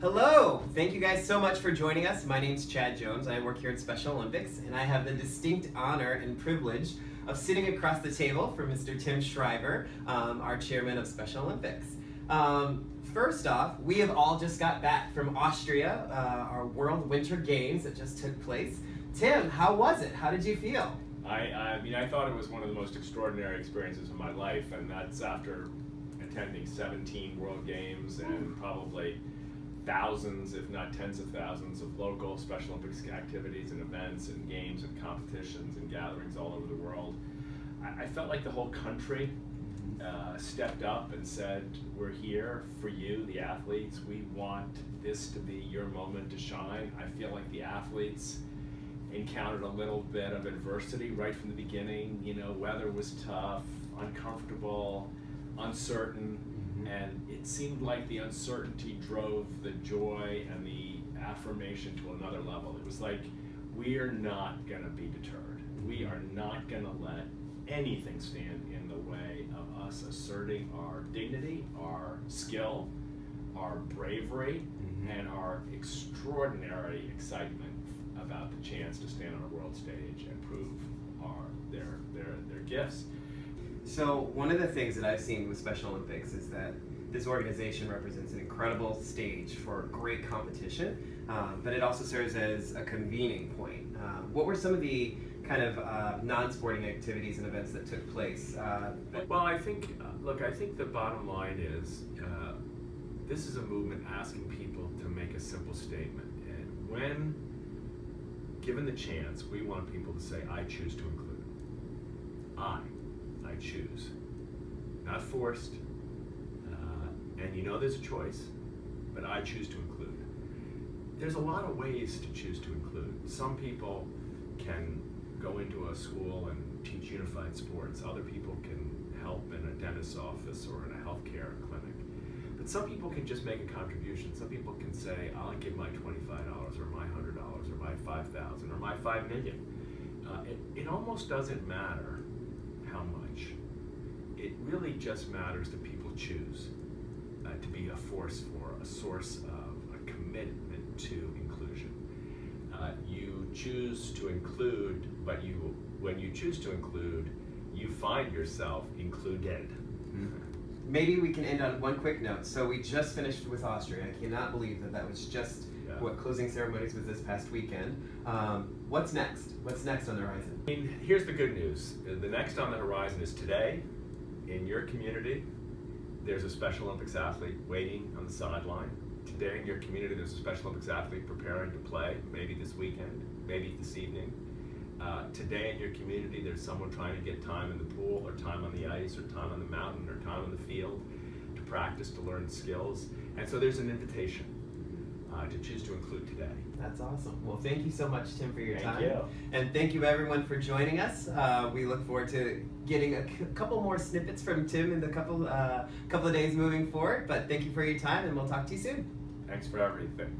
Hello! Thank you guys so much for joining us. My name's Chad Jones. I work here at Special Olympics, and I have the distinct honor and privilege of sitting across the table from Mr. Tim Shriver, our chairman of Special Olympics. First off, we have all just got back from Austria, our World Winter Games that just took place. Tim, how was it? How did you feel? I thought it was one of the most extraordinary experiences of my life, and that's after attending 17 World Games and probably thousands, if not tens of thousands, of local Special Olympics activities and events and games and competitions and gatherings all over the world. I felt like the whole country stepped up and said, we're here for you, the athletes. We want this to be your moment to shine. I feel like the athletes encountered a little bit of adversity right from the beginning. You know, weather was tough, uncomfortable, uncertain, and it seemed like the uncertainty drove the joy and the affirmation to another level. It was like, we are not gonna be deterred. We are not gonna let anything stand in the way of us asserting our dignity, our skill, our bravery, and our extraordinary excitement about the chance to stand on a world stage and prove their gifts. So one of the things that I've seen with Special Olympics is that this organization represents an incredible stage for great competition, but it also serves as a convening point. What were some of the kind of non-sporting activities and events that took place? Well, I think the bottom line is this is a movement asking people to make a simple statement. And when given the chance, we want people to say, I choose to include. I choose. Not forced. And you know there's a choice, but I choose to include. There's a lot of ways to choose to include. Some people can go into a school and teach unified sports. Other people can help in a dentist's office or in a healthcare clinic. But some people can just make a contribution. Some people can say, I'll give my $25 or my $100 or my $5,000 or my $5 million. It almost doesn't matter how much. It really just matters that people choose to be a force for a source of a commitment to inclusion. You choose to include, but when you choose to include, you find yourself included. Maybe we can end on one quick note. So we just finished with Austria. I cannot believe that was just what closing ceremonies was this past weekend. What's next? What's next on the horizon? I mean, here's the good news. The next on the horizon is today, in your community, there's a Special Olympics athlete waiting on the sideline. Today in your community, there's a Special Olympics athlete preparing to play, maybe this weekend, maybe this evening. Today in your community, there's someone trying to get time in the pool, or time on the ice, or time on the mountain, or time on the field to practice, to learn skills. And so there's an invitation to choose to include today. That's awesome. Well, thank you so much, Tim, for your time. Thank you. And thank you, everyone, for joining us. We look forward to getting a couple more snippets from Tim in the couple of days moving forward. But thank you for your time, and we'll talk to you soon. Thanks for everything.